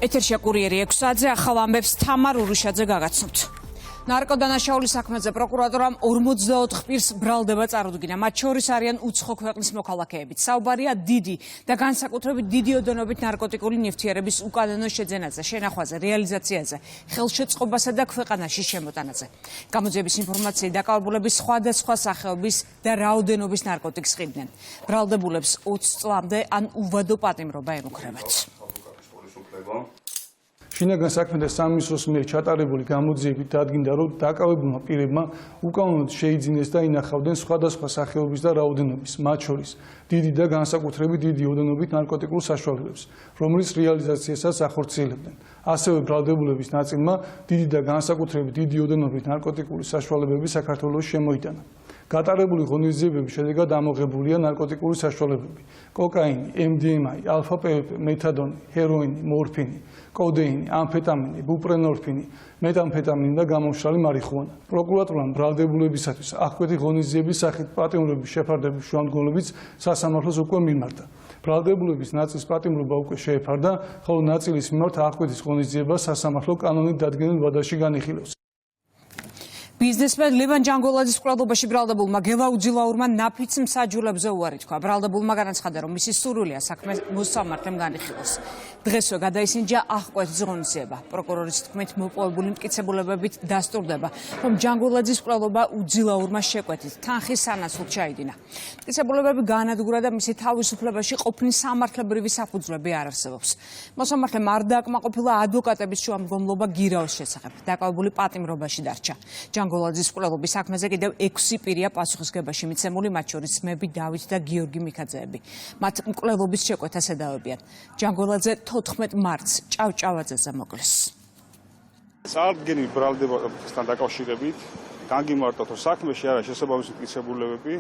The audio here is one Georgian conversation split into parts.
ეთერშია კურიერი 6 საათზე ახალ ამბებს თამარ ურუშაძე გაგაცნობთ. ნარკოდანაშაულის საქმეზე პროკურატურამ 44 პირს ბრალდება წარუდგინა. მათ შორის არიან უცხო ქვეყნის მოქალაქეებიც. საუბარია დიდი და განსაკუთრებით დიდი ოდენობით ნარკოტიკული ნივთიერების უკანონო შეძენაზე, შენახვაზე, რეალიზაციაზე, ხელშეწყობასა და ქვეყანაში შემოტანაზე. გამოძიების ინფორმაციით დაკავებულების სხვადასხვა სახეობის და რაოდენობის ნარკოტიკს ყიდნენ. ბრალდებულებს 20 წლამდე ან უვადო პატიმრობა ემუქრებათ. შინაგან საქმეთა სამინისტროს მიერ ჩატარებული გამოძიებით დადგინდა, რომ დაკავებულმა პირებმა უკანონოდ შეიძინეს და ინახავდნენ სხვადასხვა სახეობის და რაოდენობის, მათ შორის დიდი და განსაკუთრებით დიდი ოდენობით ნარკოტიკულ საშუალებებს, რომლის რეალიზაციასაც ახორციელებდნენ. ასევე ბრალდებულების ნაწილმა დიდი და განსაკუთრებით დიდი ოდენობით ნარკოტიკული საშუალებები საქართველოს შემოიტანა. გატარებული ღონისძიებების შედეგად ამოღებულია ნარკოტიკული საშუალებები: კოკაინი, MDMA, ალფა-PPP, მეთადონი, ჰეროინი, მორფინი, კოდეინი, ამფეტამინი, ბუპრენორფინი, მეტამფეტამინი და გამომშრალი მარიხუანა. პროკურატურამ ბრალდებულებისათვის აღკვეთი ღონისძიების სახით პატიმრობის შეფარდების შუამდგომლობიც სასამართლოს უკვე მიმართა. ბრალდებულების ნაწილის პატიმრობა უკვე შეეფარდა, ხოლო ნაწილის მიმართ აღკვეთის ღონისძიება სასამართლო კანონით დადგენილ ვადაში განიხილავს. ბიზნესმენ ლევან ჯანგოლაძის მკვლელობაში ბრალდებულმა გელა უძილაურმა ნაფიც მსაჯულებზე უარი თქვა. ბრალდებულმა განაცხადა, რომ მისი სურვილია საქმე მოსამართლემ განიხილოს. დღესვე გადაისინჯა აღკვეთის ღონისძიება. პროკურორის თქმით, მოპოვებული მტკიცებულებებით დასტურდება, რომ ჯანგოლაძის მკვლელობა უძილაურმა შეკვეთით თანხის სანაცვლოდ ჩაიდინა. მტკიცებულებები განადგურა და მისი თავისუფლებაში ყოფნის სამართლებრივი საფუძვლები არ არსებობს. მოსამართლემ არ დააკმაყოფილა ადვოკატების შუამდგომლობა გირაოს შესახებ. დაკავებული პატიმრობაში დარჩა. ჯანგოლაძის მკვლელობის საქმეზე კიდევ 6 პირია პასუხისგებაში მიცემული, მათ შორის ძმები დავით და გიორგი მიქაძეები. მათ მკვლელობის შეკვეთას ედავებიან. ჯანგოლაძე 14 მარტს ჭავჭავაძეზე მოკლეს. წარდგენილი ბრალდებასთან დაკავშირებით განგიმარტოთ, რომ საქმეში არა შესაბამისი მტკიცებულებები,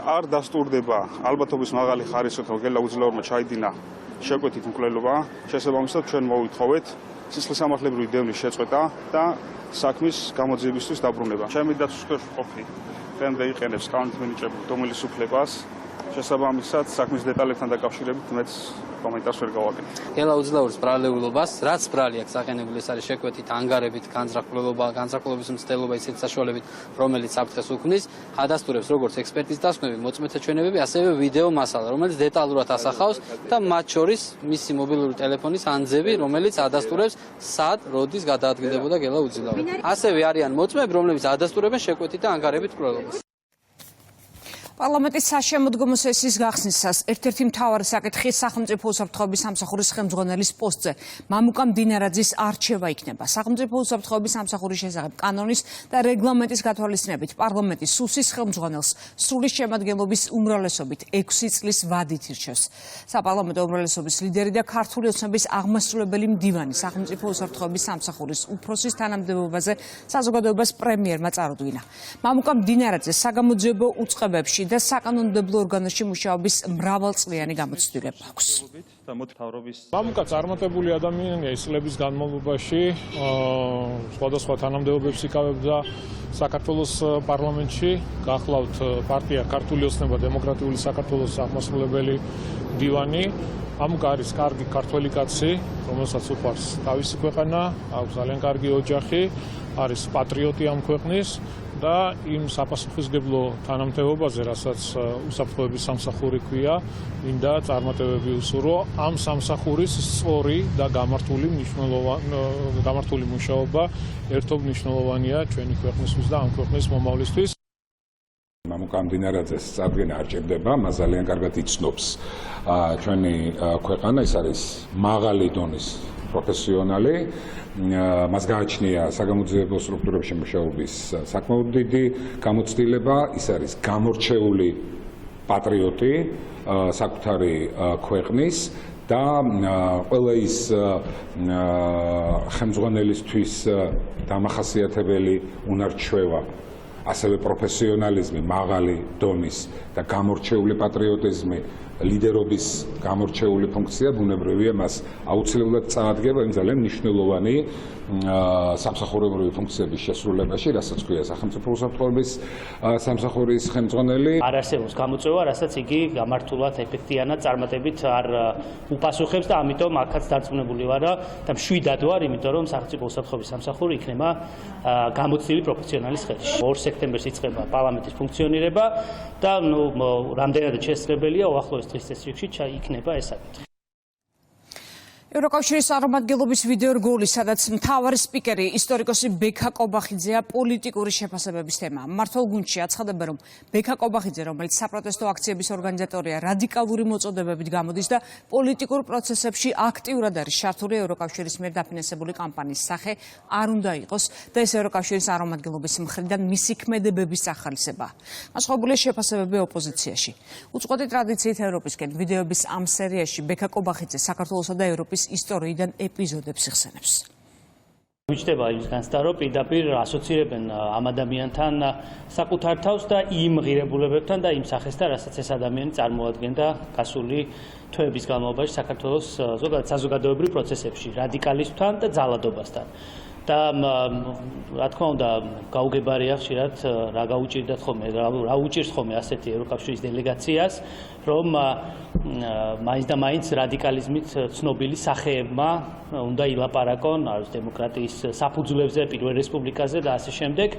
არ დასტურდება ალბათობის მაღალი ხარისხით, რომ გელა უძილაურმა ჩაიდინა შეკვეთით მკვლელობა. შესაბამისად ჩვენ მოვითხოვეთ სისხლისამართლებრივი დევნის შეწყვეტა და საქმის გამოძიებისთვის დაბრუნება. ჩემი დაცვის ქვეშ მყოფი დღემდე იყენებს კანონით მინიჭებულ დომილის უფლებას. შესაბამისად საქმის დეტალებთან დაკავშირებით მეც კომენტარს ვერ გავაკეთებ. გელა უძილაურის ბრალდებულობას, რაც ბრალი აქვს აღენებული, ეს არის შეკვეთით, ანგარებით, განზრახულობის მცდელობა ისეთ საშუალებით, რომელიც საფრთხეს უქმნის, ადასტურებს როგორც ექსპერტიზის დასკვნები, მოწმეთა ჩვენებები, ასევე ვიდეო მასალა, რომელიც დეტალურად ასახავს და მათ შორის მისი მობილური ტელეფონის ანძები, რომელიც ადასტურებს, სად, როდის გადაადგილდებოდა გელა უძილაური. ასევე არიან მოწმეები, რომლებიც ადასტურებენ შეკვეთით და ანგარებით მკვლელობას. პარლამენტის საშემოდგომო სესიის გახსნისას ერთ-ერთი მთავარი საკითხი სახელმწიფო უსაფრთხოების სამსახურის ხელმძღვანელის პოსტზე მამუკა მდინარაძის არჩევა იქნება. სახელმწიფო უსაფრთხოების სამსახურის შესახებ კანონის და რეგლამენტის გათვალისწინებით პარლამენტის სუსის ხელმძღვანელს სრული შემადგენლობის უმრავლესობით 6 წლის ვადით ირჩევს. საპარლამენტო უმრავლესობის ლიდერი და ქართული ოცნების აღმასრულებელი მდივანი სახელმწიფო უსაფრთხოების სამსახურის უფროსის თანამდებობაზე საზოგადოებას პრემიერმა წარუდგინა. მამუკა მდინარაძე საგამოძიებო უწყებებში და საკანონმდებლო ორგანოში მუშაობის მრავალწლიანი გამოცდილება აქვს. მამუკა წარმატებული ადამიანია, ის წლების განმავლობაში სხვადასხვა თანამდებობებს იკავებდა საქართველოს პარლამენტში. გახლავთ პარტია ქართული ოცნება დემოკრატიული საქართველოს აღმასრულებელი მდივანი. მამუკა არის კარგი ქართველი კაცი, რომელსაც უყვარს თავისი ქვეყანა, აქვს ძალიან კარგი ოჯახი, არის პატრიოტი ამ ქვეყნის და იმ საპასუხისმგებლო თანამდებობაზე, რასაც უსაფრთხოების სამსახური ქვია, მინდა წარმატებები უსურვო ამ სამსახურის სწორი და გამართული მუშაობა ერთობ მნიშვნელოვანია ჩვენი ქვეყნისთვის და ამ ქვეყნის მომავლისთვის. მამუკა მდინარაძეს წარდგენა არ ჭირდება, მას ძალიან კარგად იცნობს ჩვენი ქვეყანა, ის არის მაღალი დონის პროფესიონალი. მას გააჩნია საგამოძიებო სტრუქტურებში მუშაობის საკმაოდ დიდი გამოცდილება, ის არის გამორჩეული პატრიოტი საკუთარი ქვეყნის და ყველა ის ხელმძღვანელისთვის დამახასიათებელი უნარჩვევა, ასევე პროფესიონალიზმი, მაღალი დონის და გამორჩეული პატრიოტიზმი, ლიდერობის გამორჩეული ფუნქცია ბუნებრივია მას აუცილებლად წაადგება იმ ძალიან მნიშვნელოვანი სამსახურებრივი ფუნქციების შესრულებაში, რასაც ქვია სახელმწიფო უსაფრთხოების სამსახურის ხელმძღვანელი. არ არსებობს გამოწვევა, რასაც იგი გამართულად ეფექტიანად წარმატებით არ უპასუხებს და ამიტომ აქაც დარწმუნებული ვარ და მშვიდად ვარ, იმიტომ რომ სახელმწიფო უსაფრთხოების სამსახური იქნება გამოცდილი პროფესიონალის ხელში. 2 სექტემბერს იწყება პარლამენტის ფუნქციონირება და რამდენადაც შესაძლებელია უახლოეს დღის წესრიგში იქნება ეს საკითხი. ევროკავშირის წარმომადგენლობის ვიდეო რგოლი, სადაც მთავარი სპიკერი ისტორიკოსი ბექა კობახიძეა პოლიტიკური შეფასებების თემა. მმართველ გუნდში აცხადებენ, რომ ბექა კობახიძე, რომელიც საპროტესტო აქციების ორგანიზატორია, რადიკალური მოწოდებებით გამოდის და პოლიტიკურ პროცესებში აქტიურად არის ჩართული ევროკავშირის მიერ დაფინანსებული კამპანიის სახე არ უნდა იყოს და ეს ევროკავშირის წარმომადგენლობის მხრიდან მისი ქმედებების სახალისებაა. მასშტაბურია შეფასებები ოპოზიციაში. უწყვეტი ტრადიციით ევროპისკენ ვიდეოების ამ სერიაში ბექა კობახიძე საქართველოსა და ევროპის ისტორიიდან ეპიზოდებს იხსენებს. გვიჩდება ის განცდა, რომ პირდაპირ ასოცირებენ ამ ადამიანთან საკუთარ თავს და იმ ღირებულებებთან და იმ სახესთან, რასაც ეს ადამიანი წარმოადგენდა გასული თვეების განმავლობაში საქართველოს ზოგადად საზოგადოებრივ პროცესებში, რადიკალიზმთან და ძალადობასთან. და რა თქმა უნდა, გაუგებარია ხშირად რა გაუჭირდათ ხოლმე, რა უჭირს ხოლმე ასეთი ევროკავშირის დელეგაციას, რომ მაინც და მაინც რადიკალიზმით ცნობილი სახეებმა უნდა ილაპარაკონ დემოკრატიის საფუძვლებზე, პირველ რესპუბლიკაზე და ასე შემდეგ.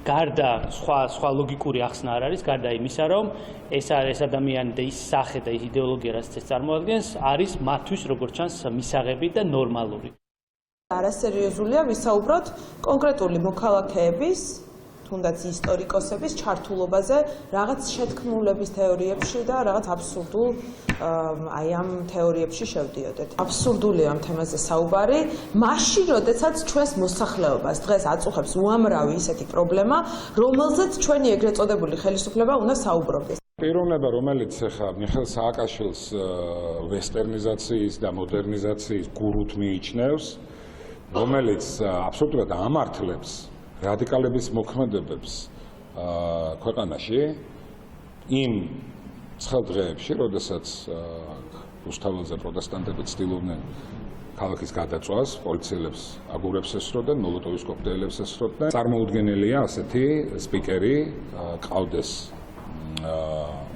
გარდა სხვა ლოგიკური ახსნა არ არის, გარდა იმისა, რომ ეს ადამიანი და ის სახე და ის იდეოლოგია, რაც ეს წარმოადგენს, არის მათთვის როგორც ჩანს მისაღები და ნორმალური. არასერიოზულია ვისაუბროთ კონკრეტული მოქალაქეების, თუნდაც ისტორიკოსების ჩართულობაზე რაღაც შეთქმულების თეორიებში და რაღაც აბსურდულ ამ თეორიებში შევდიოდეთ. აბსურდულია ამ თემაზე საუბარი, მაშინ, როდესაც ჩვენს მოსახლეობას დღეს აწუხებს უამრავი ისეთი პრობლემა, რომელზეც ჩვენი ეგრეთ წოდებული ხელისუფლება უნდა საუბრობდეს. პიროვნება, რომელიც ახლა მიხეილ სააკაშვილს ვესტერნიზაციის და მოდერნიზაციის გურუთ მიიჩნევს, რომელიც აბსოლუტურად ამართლებს რადიკალების მოქმედებებს ქვეყანაში იმ ცხელ დღეებში, როდესაც რუსთაველზე პროტესტანტები ცდილობდნენ ქალაქის გადაწვას, პოლიციელებს აგურებს ესროდნენ, მოლოტოვის კოქტეილებს ესროდნენ. წარმოუდგენელია ასეთი სპიკერი ყავდეს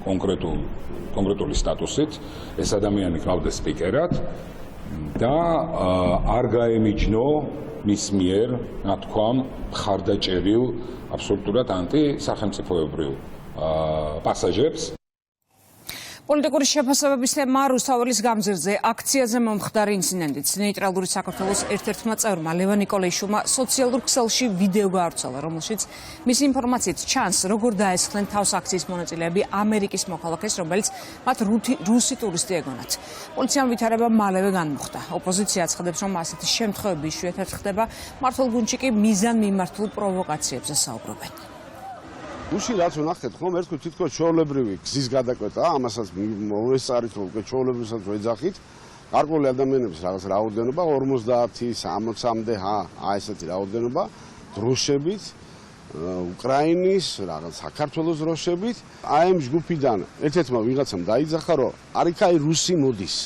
კონკრეტული სტატუსით, ეს ადამიანი ყავდეს სპიკერად და არ გაემიჯნო მის მიერ, ნათქვამ, მხარდაჭერილ აბსოლუტურად ანტისახელმწიფოებრივ პასაჟებს. პოლიტიკური შეფასებების თემა რუსთაველის გამზირზე აქციაზე მომხდარი ინციდენტით ნეიტრალური საქართველოს ერთ-ერთმა წევრმა ლევან ნიკოლაიშვილმა სოციალურ ქსელში ვიდეო გაავრცელა, რომელშიც მისი ინფორმაციით ჩანს, როგორ დაესხნენ თავს აქციის მონაწილეები ამერიკის მოქალაქეს, რომელიც მათ რუსი ტურისტი ეგონათ. პოლიციამ ვითარება მალევე განმუხტა. ოპოზიცია აცხადებს, რომ ასეთი შემთხვევები იშვიათად ხდება, მმართველ გუნდში კი მიზანმიმართულ პროვოკაციებზე საუბრობენ. გუში რაც ვნახეთ ხომ ერთხელ თითქოს ჩვეულებრივი გზის გადაკვეთა, ამასაც მოვესწარით რომ უკვე ჩვეულებრივსაც ვეძახით. გარკვეული ადამიანების რაღაც რაოდენობა 50-60-მდე ესეთი რაოდენობა დროშებით, უკრაინის, რაღაც საქართველოს დროშებით, ამ ჯგუფიდან ერთ-ერთმა ვიღაცამ დაიძახა, რომ არიქაი რუსი მოდის.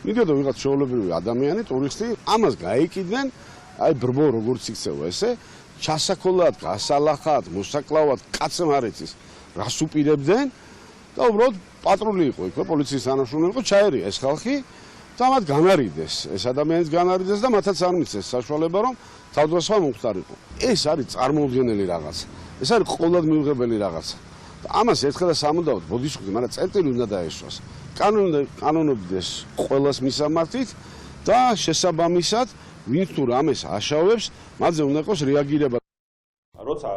მიდიოდა ვიღაც ჩვეულებრივი ადამიანი, ტურისტი, ამას გაეკიდნენ, ბრბო როგორც იქცევა ესე. ჩასაქოლად, გასალახად, მოსაკლავად, კაცემ არ იცის, რას უპირებდნენ და უბრალოდ პატრული იყო იქ, პოლიციის თანამშრომელი იყო, ჩაერია ეს ხალხი და მათ განარიდეს, ეს ადამიანიც განარიდეს და მათაც არ მიცეს საშუალება, რომ თავდასხმა მომხდარიყო. ეს არის წარმოუდგენელი რაღაცა. ეს არის ყოველად მიუღებელი რაღაცა. და ამას ერთხელ და სამუდამოდ ბოდიშხდი, მაგრამ წერტილი უნდა დაეშვას. კანონობდეს ყოველას მისამართით და შესაბამისად ვინც თუ რამეს აშავებს, მათზე უნდა იყოს რეაგირება. როცა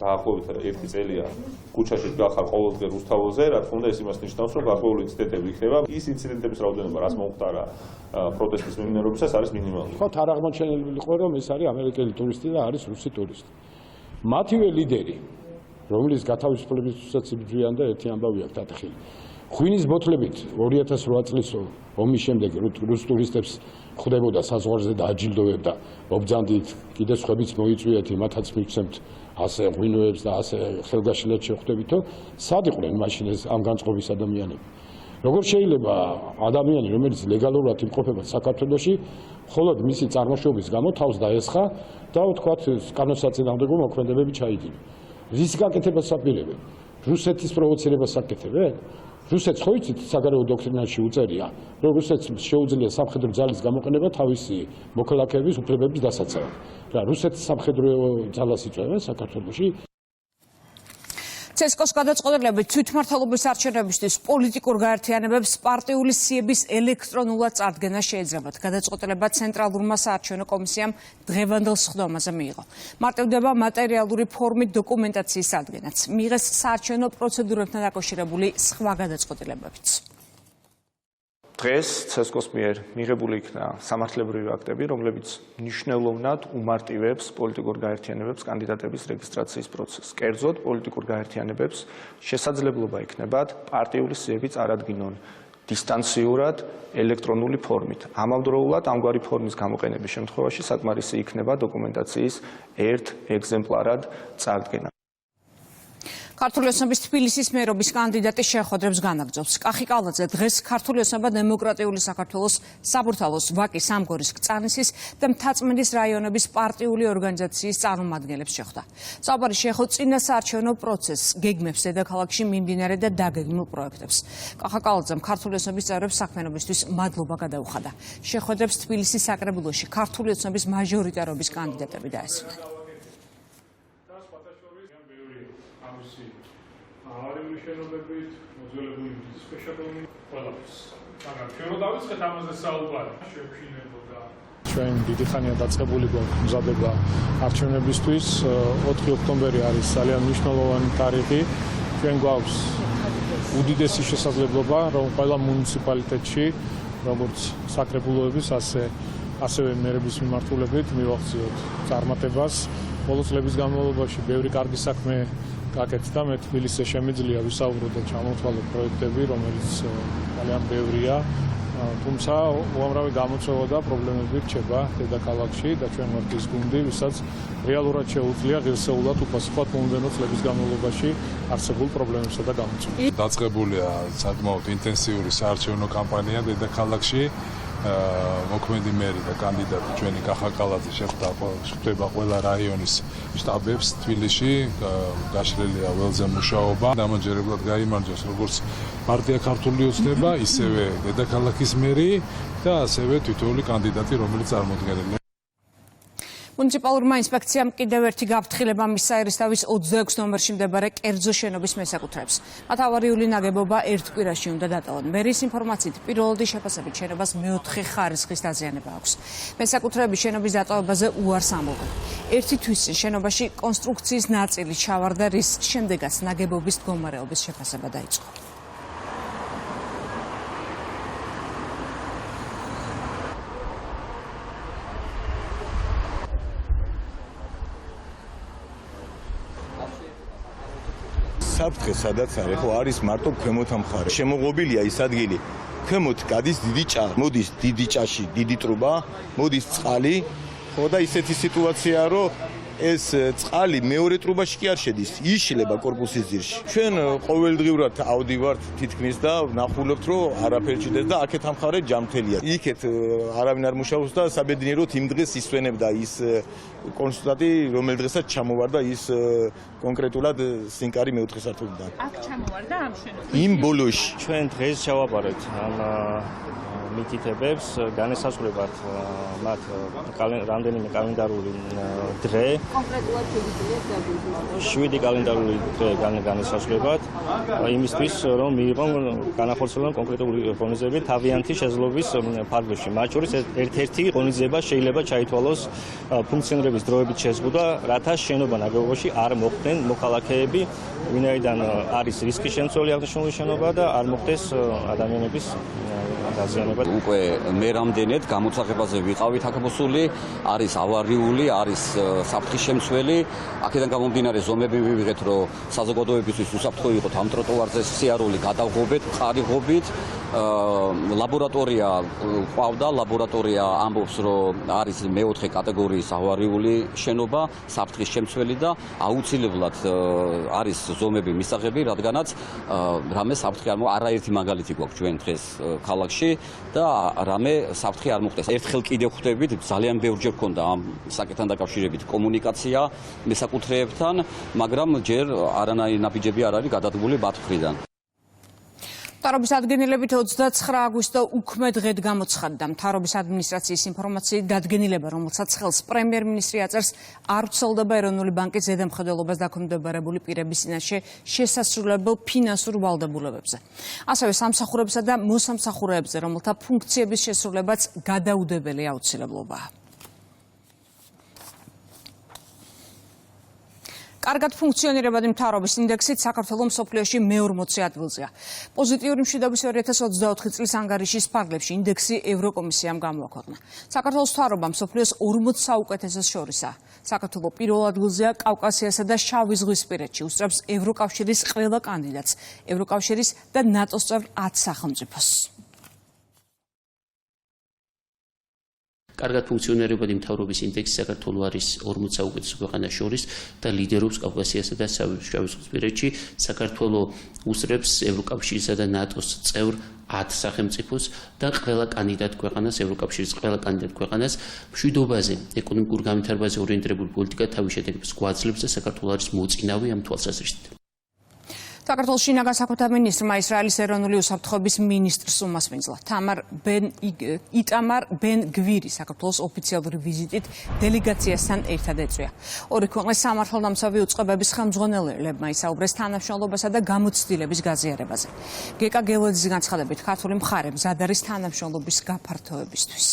დაახლოებით 1 წელია ქუჩაში გახარ ყოველდღე რუსთაველზე, რა თქმა უნდა ეს იმას ნიშნავს, რომ გარკვეული ინციდენტები იქნება. ის ინციდენტების რაოდენობა, რაც მომხდარა პროტესტის მიმდინარეობისას, არის მინიმალური. ხო, არ აღმოჩენილი იყო, რომ ეს არის ამერიკელი ტურისტი და არის რუსი ტურისტი. მათივე ლიდერი, რომლის გათავისუფლებისთვისაც იბრძვიან და ერთი ამბავი აქვს დათხრილი. ღვინის ბოთლებით 2008 წლის ომის შემდეგ რუს ტურისტებს ხვდებოდა საზღვარზე და აჯილდოვებდა, ობძანდით, კიდე სხვებიც მოიწვიეთ, იმათაც მივცემთ ასე ღვინოებს და ასე ხელგაშლად შევხვდებითო, სად იყვნენ მაშინ ეს ამ განწყობის ადამიანები? როგორ შეიძლება ადამიანი, რომელიც ლეგალურად იმყოფება საქართველოში, მხოლოდ მისი წარმოშობის გამო თავს დაესხა და ვთქვათ, კანონსაწინააღმდეგო მოქმედებები ჩაიდინა. რის გაკეთებას აპირებენ? რუსეთის პროვოცირებას აკეთებენ? რუსეთს ხო იცით საგარეო დოქტრინაში უწერია, რომ რუსეთს შეუძლია სამხედრო ძალის გამოყენება თავისი მოქალაქეების უფლებების დასაცავად. რა რუსეთის სამხედრო ძალას იწვევენ საქართველოში? ცესკოს გადაწყვეტილებით თვითმმართველობის არჩევნებისთვის პოლიტიკურ გაერთიანებებს პარტიული სიების ელექტრონულად წარდგენა შეეძლებათ. გადაწყვეტილება ცენტრალურმა საარჩევნო კომისიამ დღევანდელ სხდომაზე მიიღო. მარტივდება მატერიალური ფორმით დოკუმენტაციის წარდგენაც. მიიღეს საარჩევნო პროცედურებთან დაკავშირებული სხვა გადაწყვეტილებებიც. დღეს ცესკოს მიერ მიღებული იქნა სამართლებრივი აქტები, რომლებიც მნიშვნელოვნად უმარტივებს პოლიტიკურ გაერთიანებებს კანდიდატების რეგისტრაციის პროცესს. კერძოდ, პოლიტიკურ გაერთიანებებს შესაძლებლობა იქნებათ პარტიული სიები წარადგინონ დისტანციურად ელექტრონული ფორმით. ამავდროულად ამგვარი ფორმის გამოყენების შემთხვევაში საკმარისი იქნება დოკუმენტაციის ერთ ეგზემპლარად წარდგენა. ქართული ოცნების თბილისის მერობის კანდიდატი შეხვედრებს განაგრძობს. კახი კალაძე დღეს ქართული ოცნება დემოკრატიული საქართველოს საბურთალოს ვაკის სამგორის კწანისის და მთაწმინდის რაიონების პარტიული ორგანიზაციის წარმომადგენლებს შეხვდა. საუბარი შეეხო წინა საარჩევნო პროცესს, გეგმებს დედაქალაქში მიმდინარე და დაგეგმილ პროექტებს. კახა კალაძემ ქართული ოცნების წევრებს საქმიანობისთვის მადლობა გადაუხადა. შეხვედრებს თბილისის საკრებულოში ქართული ოცნების მაჟორიტარობის კანდიდატები დაესწრნენ. ავარიული შენობებით, მოძველებული სპეციალური ყველაფერს. მაგრამ ჩვენ რო დავიწყეთ ამაზე საუბარი, შევშინებოდა. ჩვენ დიდი ხანია დაწყებული გვაქვს მზადება არჩევნებისთვის. 4 ოქტომბერი არის ძალიან მნიშვნელოვანი თარიღი. ჩვენ გვაქვს უდიდესი შესაძლებლობა, რომ ყველა მუნიციპალიტეტში, როგორც საკრებულოების, ასევე მერების მიმართულებით მივახციოთ წარმატებას. ბოლო წლების განმავლობაში ბევრი კარგი საქმე გაკეთდა, მე თბილისზე შემიძლია ვისაუბრო და ჩამოთვალო პროექტები, რომელიც ძალიან ბევრია, თუმცა უამრავი გამოწვევა და პრობლემები რჩება დედაქალაქში და ჩვენ ვართ ის გუნდი, ვისაც რეალურად შეუძლია ღირსეულად უპასუხოთ მომდევნო წლების განმავლობაში არსებულ პრობლემებსა და გამოწვევებს. დაწყებულია საკმაოდ ინტენსიური საარჩევნო კამპანია დედაქალაქში. მოქმედი მერი და კანდიდატი ჩვენი კახა კალაძე შეხვდება ყველა რაიონის შტაბებს თბილისში, გაშლილია ველზე მუშაობა. დამაჯერებლად გაიმარჯვეს როგორც პარტია ქართული ოცნება, ისევე დედაქალაქის მერი და ასევე თითოეული კანდიდატი, რომელიც წარმოადგენდა. მუნიციპალურმა ინსპექციამ კიდევ ერთი გაფრთხილება მისცა ერისთავის 26 ნომერში მდებარე კერძო შენობის მესაკუთრეებს. მათ ავარიული ნაგებობა ერთ კვირაში უნდა დატოვონ. მერის ინფორმაციით, პირველადი შეფასებით შენობას მეოთხე ხარისხის დაზიანება აქვს. მესაკუთრეების შენობის დატოვებაზე უარს ამბობენ. ერთი თვის წინ შენობაში კონსტრუქციის ნაწილი ჩავარდა, რის შემდეგაც ნაგებობის მდგომარეობის შეფასება დაიწყო. საფრთხე სადაც არის, ხო არის მარტო ქვემოთ ამხარე. შემოღობილია ის ადგილი. ქვემოთ გადის დიდი ჭა, მოდის დიდი ჭაში, დიდი ტრუბა, მოდის წყალი, ხო და ისეთი სიტუაციაა, რომ ეს წყალი მეორე ტრუბაში კი არ შედის, იშლება კორპუსის ძირში. ჩვენ ყოველდღიურად ავდივართ თითქმის და ვნახულობთ, რომ არაფერი ჭდეს და აქეთ ამხარე ჯამთელია. იქეთ არავინ არ მუშაობს და საბედნიეროდ იმ დღეს ისვენებდა ის კონსულტანტი, რომელ დღესაც ჩამოვარდა ის კონკრეტულად სინკარი მეოთხე სართულიდან. აქ ჩამოვარდა ამ შენობაში. იმ ბოლოში ჩვენ დღეს ჩავაბარეთ ამ მითითებებს, განესაზღვრებათ მათ რამდენიმე კალენდარული დღე. კონკრეტულად 7 კალენდარული დღე განესაზღვრებათ იმისთვის, რომ მიიღონ განახორციელონ კონკრეტული ღონისძიებები თავიანთი შესაძლებლობის ფარგლებში. მათ შორის ერთ-ერთი ღონისძიება შეიძლება ჩაითვალოს ფუნქციონირების დროებით შეზღუდვა, რათა შენობა ნაგებობაში არ მოხვდნენ მოქალაქეები, ვინაიდან არის რისკის შემცველი აღნიშნული შენობა და არ მოხდეს ადამიანების დაზიანება. უკვე მე რამდენად გამოცაღებაზე ვიყავით აქ მოსული, არის ავარიული, არის საფრთხის შემცველი. აქედან გამომდინარე ზომები მივიღეთ, რომ საზოგადოებისთვის უსაფრთხო იყოს ამ ტროტუარზე სიარული გადავღობეთ, მყარი ღობით ლაბორატორია ყავდა, ლაბორატორია ამბობს, რომ არის მეოთხე კატეგორიის ავარიული შენობა, საფრთხის შემცველი და აუცილებლად არის ზომები მისაღები, რადგანაც რამე საფრთხე არ არაერთი მაგალითი გვაქვს ჩვენ დღეს ქალაქში და რამე საფრთხე არ მოხდეს. ერთხელ კიდევ ხვდებით, ძალიან ბევრჯერ ქონდა ამ საკითხთან დაკავშირებით კომუნიკაცია მესაკუთრეებთან, მაგრამ ჯერ არანაირი ნაბიჯები არ არის გადადგმული მათ მხრიდან. მთავრობის ადგილებით 29 აგვისტო უქმე დღედ გამოცხადდა. მთავრობის ადმინისტრაციის ინფორმაციით დადგენილება, რომელსაც ხელს პრემიერ-მინისტრი აწერს, არ ვრცელდება ეროვნული ბანკის ზედამხედველობას დაქვემდებარებული პირების წინაშე შესასრულებელ ფინანსურ ვალდებულებებზე. ასევე სამსახურებსა და მოსამსახურეებზე, რომელთა ფუნქციების შესრულებაც გადაუდებელი აუცილებლობაა. კარგად ფუნქციონირებადი მთავრობის ინდექსით საქართველო მსოფლიოში მე-40 ადგილზეა. პოზიტიური მშვიდობის 2024 წლის ანგარიშის ფარგლებში ინდექსი ევროკომისიამ გამოაქვეყნა. საქართველოს მთავრობა მსოფლიოს 40 საუკეთესოს შორისაა. საქართველო პირველ ადგილზეა კავკასიასა და შავი ზღვისპირეთში, უსწრებს ევროკავშირის ყველა კანდიდატს, ევროკავშირის და ნატოს წევრ 10 სახელმწიფოს. კარგად ფუნქციონირებადი მთავრობის ინდექსი საქართველო არის 40 საუკეთესო ქვეყანას შორის და ლიდერობს კავკასიასა და შავი ზღვისპირეთში. საქართველო უსწრებს ევროკავშირისა და ნატოს წევრ 10 სახელმწიფოს და ყველა კანდიდატ ქვეყანას, ევროკავშირის ყველა კანდიდატ ქვეყანას მშვიდობაზე, ეკონომიკურ განვითარებაზე ორიენტირებული პოლიტიკა თავის შედეგებს გვაძლევს და საქართველო არის მოწინავე ამ თვალსაზრისით. საქართველოს შინაგან საქმეთა მინისტრმა ისრაელის ეროვნული უსაფრთხოების მინისტრს უმასპინძლა. იტამარ ბენ გვირი საქართველოს ოფიციალური ვიზიტით დელეგაციასთან ერთად ეწვია. ორი ქვეყნის სამართალდამცავი უწყებების ხელმძღვანელებმა ისაუბრეს თანამშრომლობასა და გამოცდილების გაზიარებაზე. გეკა გელოძის განცხადებით, ქართული მხარე მზად არის თანამშრომლობის გაფართოებისთვის.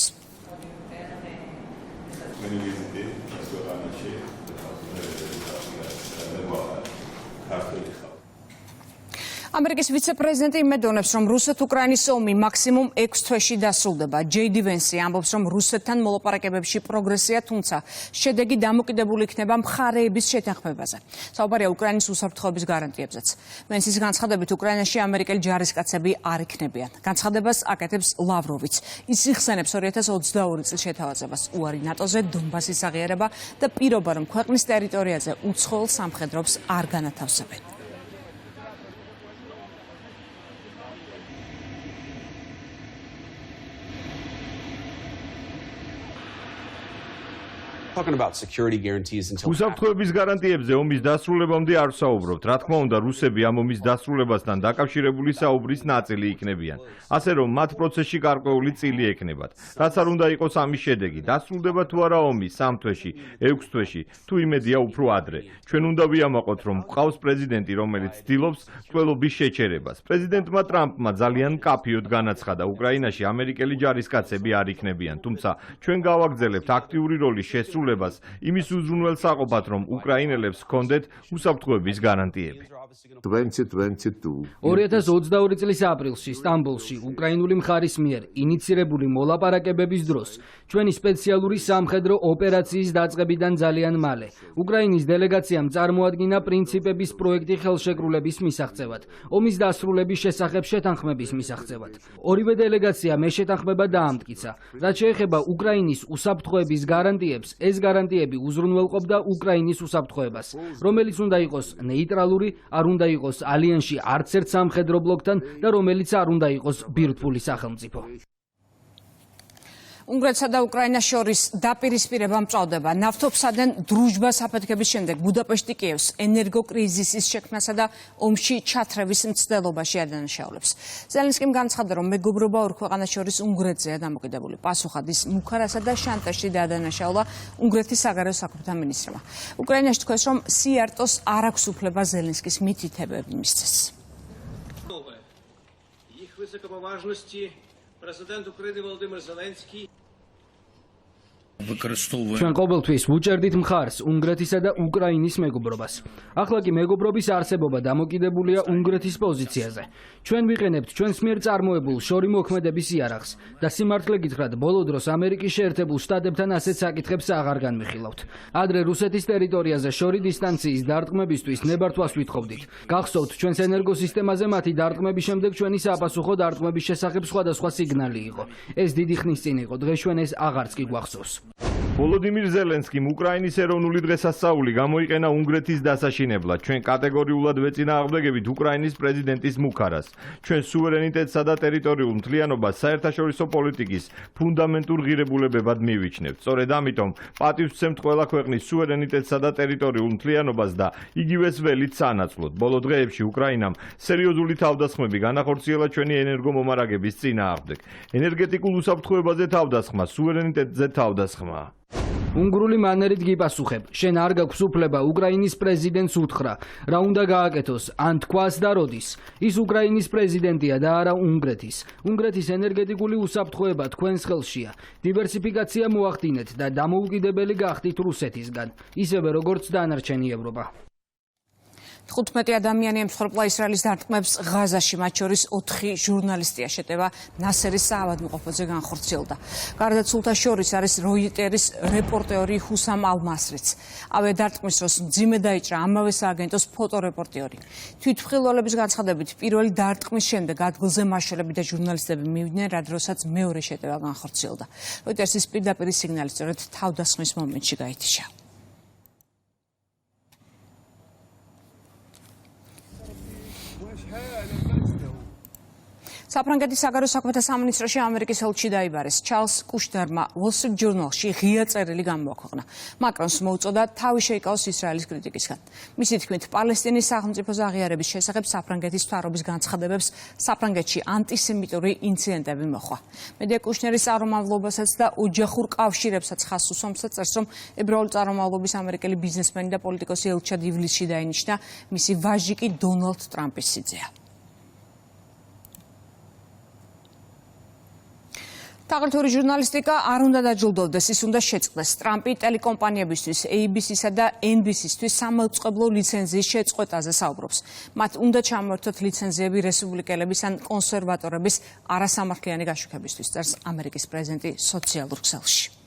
ამერიკის ვიცე-პრეზიდენტი იმედოვნებს, რომ რუსეთ-უკრაინის ომი მაქსიმუმ 6 თვეში დასრულდება. ჯეიდი ვენსი ამბობს, რომ რუსეთთან მოლაპარაკებებში პროგრესია, თუმცა შედეგი დამოკიდებული იქნება მხარეების შეთანხმებაზე. საუბარია უკრაინის უსაფრთხოების გარანტიებზეც. ვენსის განცხადებით, უკრაინაში ამერიკელი ჯარისკაცები არ იქნებიან. განცხადებას აკეთებს ლავროვიც. ის იხსენებს 2022 წლის შეთავაზებას, უარი ნატოზე, დონბასის აღიარება და პირობა, რომ ქვეყნის ტერიტორიაზე უცხოელ სამხედრობს არ განათავსებენ. უსაფრთხოების გარანტიებზე ომის დასრულებამდე არ ვსაუბრობთ. რა თქმა უნდა, რუსები ამ ომის დასრულებასთან დაკავშირებული საუბრის ნაწილი იქნებიან. ასე რომ მათ პროცესში გარკვეული წილი ექნებათ. რაც არ უნდა იყოს ამის შედეგი, დასრულდება თუ არა ომი 3 თვეში, 6 თვეში, თუ იმედია უფრო ადრე. ჩვენ უნდა ვიამაყოთ, რომ გვყავს პრეზიდენტი, რომელიც ცდილობს მკვლელობის შეჩერებას. პრეზიდენტმა ტრამპმა ძალიან მკაფიოდ განაცხადა, უკრაინაში ამერიკელი ჯარისკაცები არ იქნებიან, თუმცა ჩვენ გავაგრძელებთ აქტიური როლის შესრულებას იმის უზრუნველსაყოფად, რომ უკრაინელებს ჰქონდეთ უსაფრთხოების გარანტიები. 2022 წლის აპრილში სტამბოლში უკრაინული მხარის მიერ ინიცირებული მოლაპარაკებების დროს ჩვენი სპეციალური სამხედრო ოპერაციის დაწყებიდან ძალიან მალე უკრაინის დელეგაციამ წარმოადგინა პრინციპების პროექტი ხელშეკრულების მისაღწევად, ომის დასრულების შესახებ შეთანხმების მისაღწევად. ორივე დელეგაცია მეშეთანხმება დაამტკიცა. რაც შეეხება უკრაინის უსაფრთხოების გარანტიებს, ეს გარანტიები უზრუნველყოფდა უკრაინის უსაფრთხოებას, რომელიც უნდა იყოს ნეიტრალური, არ უნდა იყოს ალიანსში არც ერთ სამხედრო ბლოკთან და რომელიც არ უნდა იყოს ბირთვული სახელმწიფო. უნგრეთსა და უკრაინას შორის დაპირისპირება მწვავდება. ნავთობსადენ დრუჟბას აფეთქების შემდეგ ბუდაპეშტი კიევს ენერგოკრიზისის შექმნასა და ომში ჩათრევის მცდელობაში ადანაშაულებს. ზელენსკიმ განცხადა, რომ მეგობრობა ორ ქვეყანას შორის უნგრეთზეა დამოკიდებული. პასუხად ის მუქარასა და შანტაჟში დაადანაშაულა უნგრეთის საგარეო საქმეთა მინისტრმა. უკრაინაში თქვეს, რომ სიარტოს არ აქვს უფლება ზელენსკის მითითებები მისცეს. Президент України Володимир Зеленський ჩვენ ყოველთვის ვუჭერდით მხარს უნგრეთისა და უკრაინის მეგობრობას. ახლა კი მეგობრობის არსებობა დამოკიდებულია უნგრეთის პოზიციაზე. ჩვენ ვიყენებთ ჩვენს მიერ წარმოებულ შორი მოქმედების იარაღს და სიმართლე გითხრათ, ბოლო დროს ამერიკის შეერთებულ შტატებთან ასეთ საკითხებს აღარ განვიხილავთ. ადრე რუსეთის ტერიტორიაზე შორი დისტანციის დარტყმებისთვის ნებართვას ვითხოვდით. გახსოვთ, ჩვენს ენერგოსისტემაზე მათი დარტყმების შემდეგ ჩვენი საპასუხო დარტყმების შესახებ სხვადასხვა სიგნალი იყო. ეს დიდი ხნის წინ იყო, დღეს ჩვენ ეს აღარც კი გვახსოვს. ვოლოდიმირ ზელენსკიმ უკრაინის ეროვნული დღესასწაული გამოიყენა უნგრეთის დასაშინებლად. ჩვენ კატეგორიულად ვეწინააღმდეგებით უკრაინის პრეზიდენტის მუქარას. ჩვენ სუვერენიტეტსა და ტერიტორიულ მთლიანობას საერთაშორისო პოლიტიკის ფუნდამენტურ ღირებულებებად მივიჩნევთ. სწორედ ამიტომ პატივს ვცემთ ყველა ქვეყნის სუვერენიტეტსა და ტერიტორიულ მთლიანობას და იგივეს ველით სანაცვლოდ. ბოლო დღეებში უკრაინამ სერიოზული თავდასხმები განახორციელა ჩვენი ენერგომომარაგების წინააღმდეგ. ენერგეტიკულ უსაფრთხოებაზე თავდასხმა, სუვერენიტეტზე თავდასხმა. უნგრული მანერით გიპასუხებ. შენ არ გაქვს უფლება უკრაინის პრეზიდენტს უთხრა, რა უნდა გააკეთოს, ან თქვას და როდის. ის უკრაინის პრეზიდენტია და არა უნგრეთის. უნგრეთის ენერგეტიკული უსაფრთხოება თქვენს ხელშია. დივერსიფიკაცია მოახდინეთ და დამოუკიდებელი გახდით რუსეთისგან, ისევე როგორც დანარჩენი ევროპა. 15 ადამიანი ემსხვერპლა ისრაელის დარტყმებს ღაზაში, მათ შორის 4 ჟურნალისტია შეტევა ნასერის საავადმყოფოზე განხორციელდა. გარდაცულთა შორის არის როიტერის რეპორტერი ჰუსამ ალ-მასრიც. ავიადარტყმის დროს მძიმე დაიჭრა ამავე სააგენტოს ფოტორეპორტიორი. თვითმხილველების განცხადებით, პირველი დარტყმის შემდეგ ადგილზე მარშალები და ჟურნალისტები მივიდნენ, რა დროსაც მეორე შეტევა განხორციელდა. როიტერსის პირდაპირ სიგნალი სწორედ თავდასხმის მომენტში გაითიშა. საფრანგეთის საგარეო საქმეთა სამინისტროში ამერიკის ელჩი დაიბარეს. ჩარლს კუშნერმა Wall Street Journal-ში ღია წერილი გამოაქვეყნა. მაკრონს მოუწოდა თავი შეიკავოს ისრაელის კრიტიკისგან. მისი თქმით, პალესტინის სახელმწიფოს აღიარების შესახებ საფრანგეთის მთავრობის განცხადებებს საფრანგეთში ანტისემიტური ინციდენტები მოჰყვა. მედია კუშნერის წარმომავლობასაც და ოჯახურ კავშირებსაც ხაზს უსვამს და წერს, რომ ებრაული წარმომავლობის ამერიკელი ბიზნესმენი და პოლიტიკოსი ელჩად ივლისში დაინიშნა, მისი ვაჟი კი დონალდ ტრამპის სიძეა. თაღლითური ჟურნალისტიკა არ უნდა დაჯილდოვდეს, ის უნდა შეწყდეს. ტრამპი ტელეკომპანიებისთვის, ABC-სა და NBC-სთვის სამაუწყებლო ლიცენზიის შეწყვეტაზე საუბრობს. მათ უნდა ჩამოერთოთ ლიცენზიები რესპუბლიკელების ან კონსერვატორების არასამართლიანი გაშუქებისთვის, წერს ამერიკის პრეზიდენტი სოციალურ ქსელში.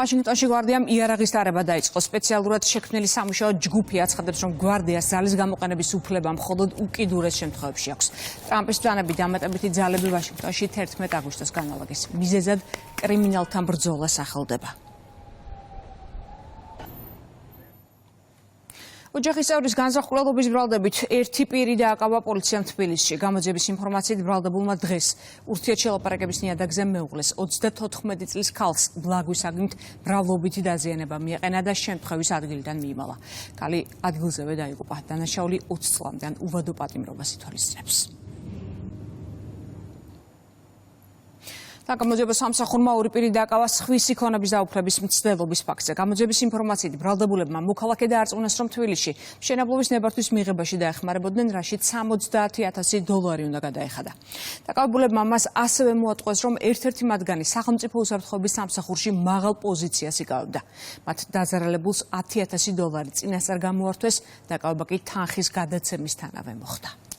ვაშინგტონში გვარდიამ იარაღის დარება დაიწყო. სპეციალურად შექმნილი სამუშაო ჯგუფი აცხადებს, რომ გვარდიას ძალის გამოყენების უფლება მხოლოდ უკიდურეს შემთხვევებში აქვს. ტრამპის პლანები დამატებითი ძალები ვაშინგტონში 11 აგვისტოს განალაგეს. მიზეზად კრიმინალთან ბრძოლა სახელდება. ოჯახის წევრის განზრახულობის ბრალდებით ერთი პირი დააკავა პოლიციამ თბილისში. გამოძიების ინფორმაციით ბრალდებულმა დღეს ურთიერთშელაპარაკების ნიადაგზე მეუღლეს 34 წლის ქალს ბლაგვის აგნით მრავლობითი დაზიანება მიაყენა და შემთხვევის ადგილიდან მიიმალა. ქალი ადგილზევე დაიღუპა. დანაშაული 20 წლამდე ან უვადო პატიმრობას ითვალისწინებს. გამოძიების სამსახურმა ორი პირი დააკავა სხვის იქონების დაუფლების მცდელობის ფაქტზე. გამოძიების ინფორმაციით ბრალდებულებმა მოქალაქე დაარწმუნეს, რომ თბილისში მშენებლობის ნებართვის მიღებაში დაეხმარებოდნენ, რაშიც $70,000 უნდა გადაეხადა. დაკავებულებმა მას ასევე მოატყუეს, რომ ერთ-ერთი მათგანი სახელმწიფო უსაფრთხოების სამსახურში მაღალ პოზიციას იკავებდა. მათ დაზარალებულს $10,000 წინასწარ გამოართვეს, დაკავება კი თანხის გადაცემისთანავე მოხდა.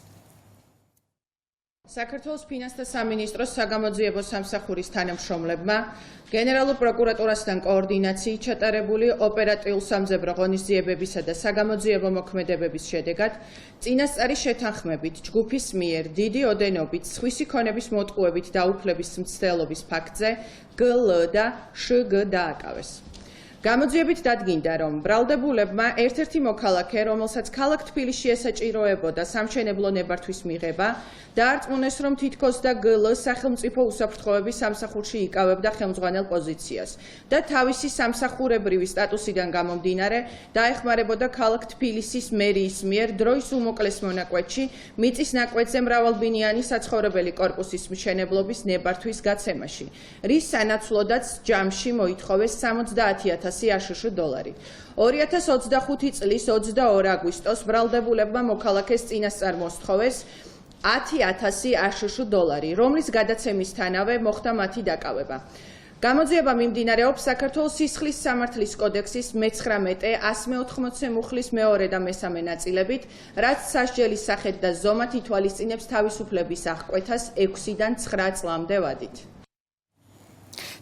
საქართველოს ფინანსთა სამინისტროს საგამოძიებო სამსახურის თანამშრომლებმა გენერალურ პროკურატურასთან კოორდინაციით ჩატარებული ოპერატიულ-სამძებრო ღონისძიებებისა და საგამოძიებო მოქმედებების შედეგად წინასწარი შეთანხმებით ჯგუფის მიერ დიდი ოდენობით სხვისი ქონების მოტყუებით დაუფლების მცდელობის ფაქტზე GL და SHG დააკავეს. გამოძიებით დადგინდა, რომ ბრალდებულებმა ერთ-ერთი მოქალაქე, რომელსაც ქალაქ თბილისში ესაჭიროებოდა სამშენებლო ნებართვის მიღება, დაარწმუნეს, რომ თითქოს და GL სახელმწიფო უსაფრთხოების სამსახურში იკავებდა ხელმძღვანელ პოზიციას და თავისი სამსახურებრივი სტატუსიდან გამომდინარე დაეხმარებოდა ქალაქ თბილისის მერიის მიერ დროის უმოკლეს მონაკვეთში მიწის ნაკვეთზე მრავალბინიანი საცხოვრებელი კორპუსის მშენებლობის ნებართვის გაცემაში, რის სანაცვლოდაც ჯამში მოითხოვეს $70,000 აშშ. 2025 წლის 22 აგვისტოს ბრალდებულებმა მოქალაქეს წინასწარ მოსთხოვეს 10,000 აშშ დოლარი, რომლის გადაცემისთანავე მოხდა მათი დაკავება. გამოძიება მიმდინარეობს საქართველოს სისხლის სამართლის კოდექსის 19-180 მუხლის მეორე და მესამე ნაწილებით, რაც სასჯელის სახით და ზომად ითვალისწინებს თავისუფლების აღკვეთას 6-დან 9 წლამდე ვადით.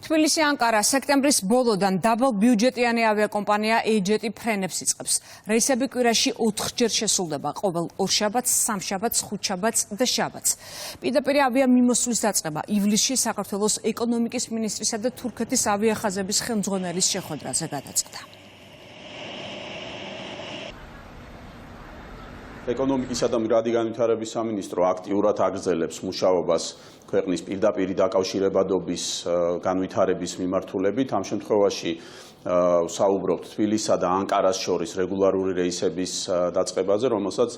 თბილისი ანკარა სექტემბრის ბოლოდან დაბალ ბიუჯეტიანი ავიაკომპანია EJet ფრენებს იწყებს. რეისები კვირაში 4-ჯერ შესრულდება, ყოველ ორშაბათს, სამშაბათს, ხუთშაბათს და შაბათს. პირდაპირ ავიამიმოსვლის დაწყება ივლისში საქართველოს ეკონომიკის მინისტრისა და თურქეთის ავიახაზების ხელმძღვანელის შეხვედრაზე გადაწყდა. ეკონომიკისა და მრადი განვითარების სამინისტრო აქტიურად აგრძელებს მუშაობას ქვეყნის პირდაპირი დაკავშირებადობის განვითარების მიმართულებით. ამ შემთხვევაში საუბრობთ თბილისსა და ანკარას შორის რეგულარული რეისების დაწყებაზე, რომელსაც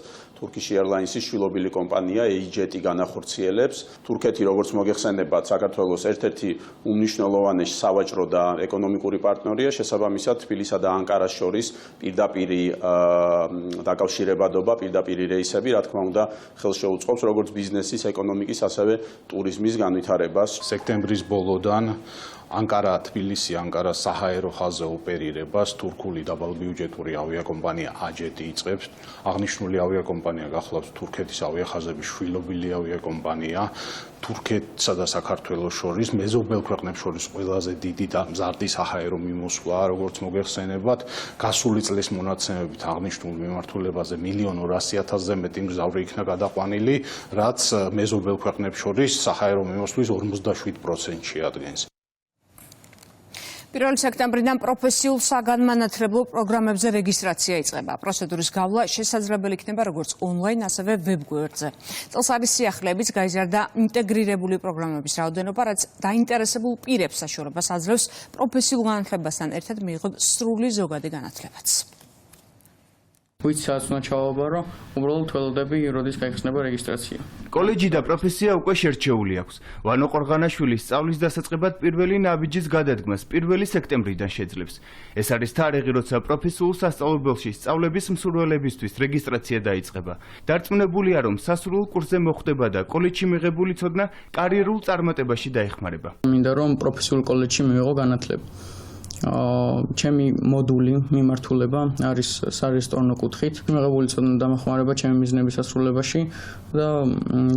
Turkish Airlines-ის შვილობილი კომპანია EJet განახორციელებს. თურქეთი, როგორც მოგეხსენებათ, საქართველოს ერთ-ერთი უმნიშვნელოვანესი სავაჭრო და ეკონომიკური პარტნიორია, შესაბამისად თბილისსა და ანკარას შორის პირდაპირი დაკავშირებადობა, პირდაპირი რეისები, რა თქმა უნდა, ხელშეუწყობს როგორც ბიზნესის, ეკონომიკის, ასევე ტურიზმის განვითარებას. სექტემბრის ბოლოდან ანკარა თბილისი ანკარა საჰაერო ხაზზე ოპერირებას თურქული დაბალბიუჯეტური ავიაკომპანია EJet იწყებს. აღნიშნული ავიაკომპანია გახლავს თურქეთის ავიახაზების შვილობილი ავიაკომპანია. თურქეთსა და საქართველოს შორის მეზობელ ქვეყნებს შორის ყველაზე დიდი და მზარდი საჰაერო მიმოსვლა, როგორც მოგეხსენებათ, გასული წლის მონაცემებით აღნიშნულ მიმართულებაზე 1,200,000-ზე მეტი მგზავრი იქნა გადაყვანილი, რაც მეზობელ ქვეყნებს შორის საჰაერო მიმოსვლის 47%-ს შეადგენს. 1 სექტემბრიდან პროფესიულ საგანმანათლებლო პროგრამებზე რეგისტრაცია იწყება. პროცედურის გავლა შესაძლებელი იქნება როგორც ონლაინ, ასევე ვებგვერდზე. წელს არის სიახლეებით გაიზარდა ინტეგრირებული პროგრამების რაოდენობა, რაც დაინტერესებულ პირებს საშუალებას აძლევს პროფესიულ განათლებასთან ერთად მიიღონ სრული ზოგადი განათლებაც. ვიცი სადაც უნდა ჩავაბარო, უბრალოდ ველოდები როდის გაიხსნება რეგისტრაცია. კოლეჯი და პროფესია უკვე შერჩეული აქვს. ვანო ყორღანაშვილის სწავლის დასაწყებად პირველი ნაბიჯის გადადგმას 1 სექტემბრიდან შეძლებს. ეს არის თარიღი, როცა პროფესიულ სასწავლებელში სწავლების მსურველებისთვის რეგისტრაცია დაიწყება. დარწმუნებულია, რომ სასრულ კურსზე მოხვდება და კოლეჯში მიღებული ცოდნა კარიერულ წარმატებაში დაეხმარება. მინდა რომ პროფესიულ კოლეჯში მივიღო განათლება. ჩემი მოდული მიმართულება არის სარესტორნო კუთხით. მიღებული ცოდნა დამახმარება ჩემი მიზნების ასრულებაში და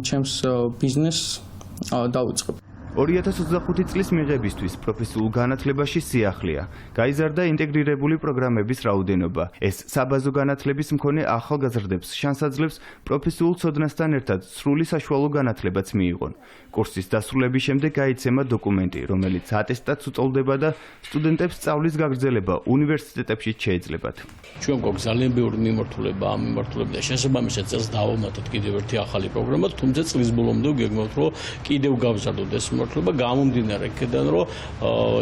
ჩემს ბიზნესს დავიწყებ. 2025 წლის მიღებისთვის პროფესიულ განათლებაში სიახლეა. გაიზარდა ინტეგრირებული პროგრამების რაოდენობა. ეს საბაზო განათლების მქონე ახალგაზრდებს შანსს აძლევს პროფესიულ ცოდნასთან ერთად სრული საშუალო განათლებაც მიიღონ. კურსის დასრულების შემდეგ გაიცემა დოკუმენტი, რომელიც ატესტატს უწოდებდა და სტუდენტებს სწავლის გაგრძელება უნივერსიტეტებში შეეძლებათ. ჩვენ გვაქვს ძალიან ბევრი მიმართულება, ამ მიმართულებიდან შესაბამისად წელს დავამატოთ კიდევ ერთი ახალი პროგრამა, თუმცა წლის ბოლომდე გეგმავთ, რომ კიდევ გავზარდოთ ეს მიმართულება, გამომდინარე იქედან, რომ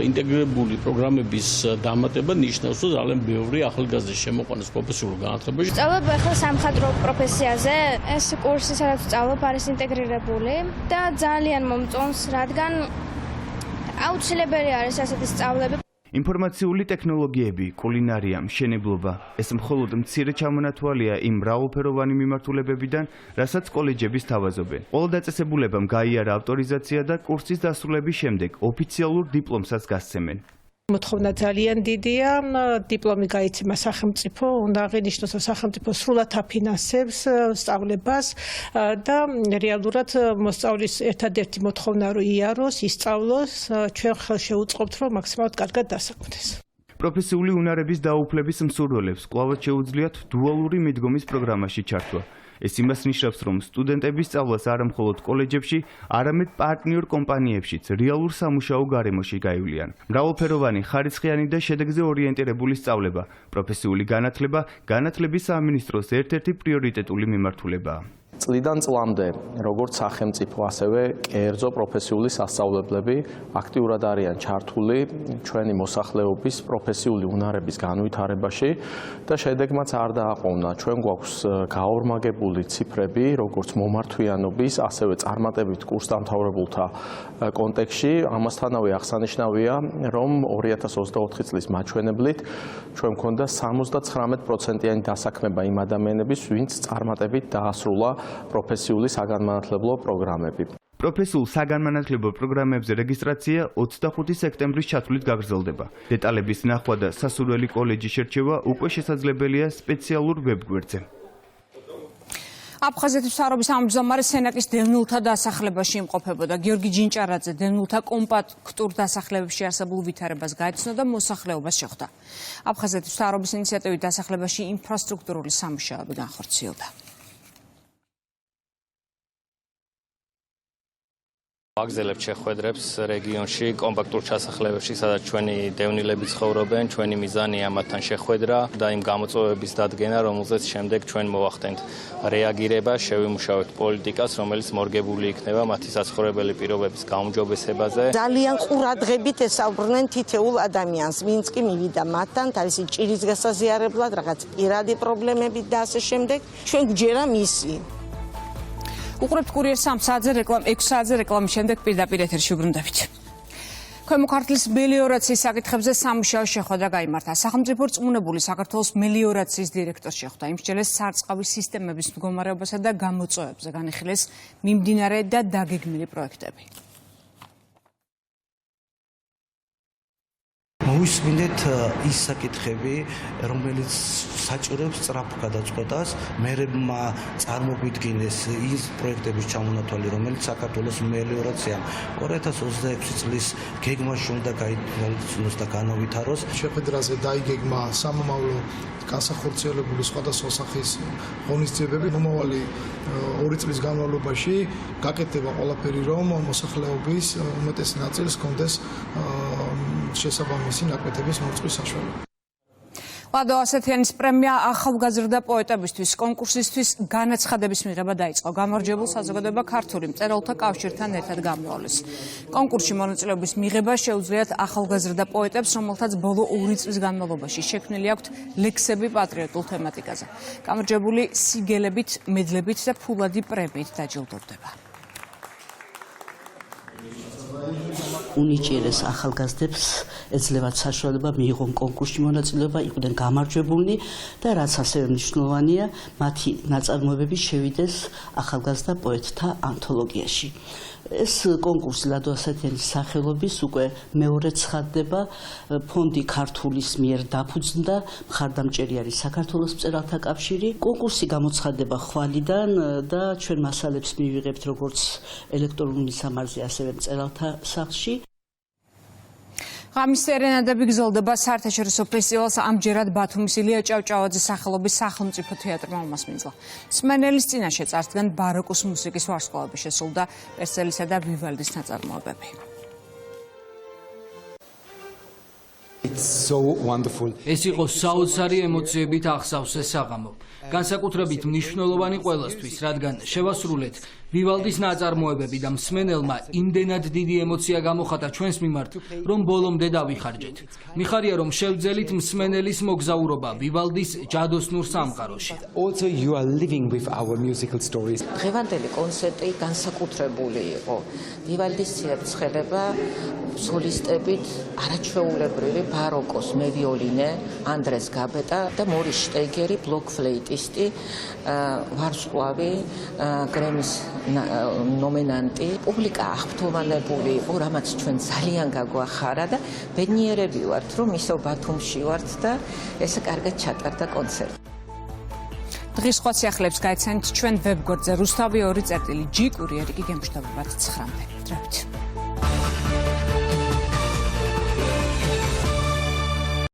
ინტეგრირებული პროგრამების დამატება ნიშნავს, რომ ძალიან ბევრი ახალგაზრდა შემოყვანეს პროფესიულ განათლებაში. სწავლობ ახლა სამხატვრო პროფესიაზე, ეს კურსი სადაც სწავლობ არის ინტეგრირებული და ძალიან მომწონს, რადგან აუცილებელი არის ასეთი სწავლები. ინფორმაციული ტექნოლოგიები, კულინარია, მშენებლობა ეს მხოლოდ მცირე ჩამონათვალია იმ მრავალფეროვანი მიმართულებებიდან, რასაც კოლეჯები სთავაზობენ. ყველა დაწესებულებამ გაიარა ავტორიზაცია და კურსის დასრულების შემდეგ ოფიციალურ დიპლომსაც გასცემენ. მოთხოვნა ძალიან დიდია, დიპლომი გაიცემა სახელმწიფო, უნდა აღინიშნოს, რომ სახელმწიფო სრულად აფინანსებს სწავლებას და რეალურად მოსწავლის ერთადერთი მოთხოვნა რომ იაროს, ისწავლოს, ჩვენ ხელშეუწყობთ, რომ მაქსიმალურად კარგად დასაქმდეს. პროფესიული უნარების დაუფლების მსურველებს კვლავ შეუძლიათ დუალური მიდგომის პროგრამაში ჩართვა. ეს იმას ნიშნავს, რომ სტუდენტების სწავლას არა მხოლოდ კოლეჯებში, არამედ პარტნიორ კომპანიებშიც რეალურ სამუშაო გარემოში გაივლიან. მრავალფეროვანი, ხარისხიანი და შედეგზე ორიენტირებული სწავლება, პროფესიული განათლება, განათლების სამინისტროს ერთ-ერთი პრიორიტეტული მიმართულებაა. წლიდან წლამდე, როგორც სახელმწიფო, ასევე კერძო პროფესიული სასწავლებლები აქტიურად არიან ჩართული ჩვენი მოსახლეობის პროფესიული უნარების განვითარებაში და შედეგმაც არ დააყოვნა. ჩვენ გვაქვს გაორმაგებული ციფრები, როგორც მომართვიანობის, ასევე წარმატებით კურსდამთავრებულთა კონტექსტში. ამასთანავე აღსანიშნავია, რომ 2024 წლის მაჩვენებლით ჩვენ მქონდა 79%-იანი დასაქმება იმ ადამიანების, ვინც წარმატებით დაასრულა პროფესიული საგანმანათლებლო პროგრამები. პროფესიულ საგანმანათლებლო პროგრამებზე რეგისტრაცია 25 სექტემბრის ჩათვლით გაგრძელდება. დეტალების ნახვა და სასურველი კოლეჯის შერჩევა უკვე შესაძლებელია სპეციალურ ვებგვერდზე. აფხაზეთის მთავრობის ამჯდომარე სენაკის დევნილთა დასახლებაში იმყოფებოდა. გიორგი ჯინჭარაძე დევნილთა კომპაქტურ დასახლებებში არსებულ ვითარებას გაეცნო და მოსახლეობას შეხვდა. აფხაზეთის მთავრობის ინიციატივით დასახლებაში ინფრასტრუქტურული სამუშაოები განხორციელდა. აგზელებთ შეხვედრებს რეგიონში კომპაქტურ ჩასახლებებში, სადაც ჩვენი დევნილები ცხოვრობენ, ჩვენი მიზანია მათთან შეხვედრა და იმ გამოწვევების დადგენა, რომელზეც შემდეგ ჩვენ მოვახდენთ რეაგირება, შევიმუშავებთ პოლიტიკას, რომელიც მორგებული იქნება მათი საცხოვრებელი პირობების გაუმჯობესებაზე. ძალიან ყურადღებით ესაუბრნენ თითოეულ ადამიანს, ვინც კი მივიდა მათთან, თავისი ჭირის გასაზიარებლად, რაღაც პირადი პრობლემებით და ასე შემდეგ. ჩვენ გვჯერა მისი. უყურებთ კურიერ 3 საათზე 6 საათზე რეკლამის შემდეგ პირდაპირ ეთერში უბრუნდებით. ქვემო ქართლის მელიორაციის საკითხებზე სამუშაო შეხვედრა გაიმართა. სახელმწიფო რწმუნებული საქართველოს მელიორაციის დირექტორს შეხვდა. იმსჯელეს სარწყავი სისტემების მდგომარეობასა და გამოწვევებზე, განიხილეს მიმდინარე და დაგეგმილი პროექტები. მოვისმინეთ ის საკითხები, რომელიც საჭიროებს სწრაფ გადაწყვეტას, მერებმა წარმოგვიდგინეს ის პროექტების ჩამონათვალი, რომელიც საქართველოს მელიორაციამ 2026 წლის გეგმაში უნდა გაიცნოს და განავითაროს. შეხვედრაზე დაიგეგმა სამომავლო განსახორციელებული სხვადასხვა სახის ღონისძიებები. მომავალი 2 წლის განმავლობაში გაკეთდება ყველაფერი, რომ მოსახლეობის უმეტეს ნაწილს ჰქონდეს შესაბამისი ნაკვეთების მოწვის საშუალება. ლადო ასეთიანის პრემია ახალგაზრდა პოეტებისთვის კონკურსისთვის განაცხადების მიღება დაიწყო. გამარჯვებულ საზოგადოება ქართული მწერალთა კავშირთან ერთად გამოავლეს. კონკურსში მონაწილეობის მიღება შეუძლიათ ახალგაზრდა პოეტებს, რომელთაც ბოლო 2 წლის განმავლობაში შექმნილი აქვთ ლექსები პატრიოტულ თემატიკაზე. გამარჯვებული სიგელებით, მედლებით და ფულადი პრემიით დაჯილდოვდება. უნიჭიერეს ახალგაზრდებს ეძლევათ საშუალება მიიღონ კონკურსში მონაწილეობა, იყვნენ გამარჯვებულნი და რაც ასევე მნიშვნელოვანია, მათი ნაწარმოებები შევიდეს ახალგაზრდა პოეტთა ანთოლოგიაში. ეს კონკურსი ლადო ასათიანის სახელობის უკვე მეორე ცხადდება. ფონდი ქართულის მიერ დაფუძნდა, მხარდამჭერი არის საქართველოს მწერალთა კავშირი. კონკურსი გამოცხადდება ხვალიდან და ჩვენ მასალებს მივიღებთ როგორც ელექტრონულ მისამარზე, ასევე მწერალთა სახლში. ღამის სერენადები გრძელდება საერთაშორისო ფესტივალს ამჯერად ბათუმის ილია ჭავჭავაძის სახელობის სახელმწიფო თეატრმა უმასპინძლა. მსმენელის წინაშე წარსდგან ბაროკოს მუსიკის ვარსკვლავები შესრულდა პერსელისა და ვივალდის ნაწარმოებები. ეს იყო საოცარი ემოციებით ახსავსე საღამო. განსაკუთრებით მნიშვნელოვანი ყველასთვის, რადგან შევასრულეთ ვივალდის ნაწარმოებები და მსმენელმა იმდენად დიდი ემოცია გამოხატა ჩვენს მიმართ, რომ ბოლომდე დავიხარჯეთ. მიხარია, რომ შევძელით მსმენელის მოგზაურობა ვივალდის ჯადოსნურ სამყაროში. დღევანდელი კონცერტი განსაკუთრებული იყო. ვივალდის სიებცხელება სოლისტებით არაჩვეულებრივი ბაროკოს მევიოლინე ანდრეს გაბეტა და მორის შტეიგერი ბლოკფლეიტისტი, ვარსკვლავი, გრემის ნომენანტი. პუბლიკა აღფრთოვანებული იყო, რამაც ჩვენ ძალიან გაგვახარა და ბედნიერები ვართ, რომ ისევ ბათუმში ვართ და ესე კარგად ჩატარდა კონცერტი. დღის სხვა სიახლეებს გაიცანით ჩვენ ვებგვერდზე. რუსთავი 2 წერტილი G კურიერი კი გემშვიდობებათ 9-მდე. დროებით.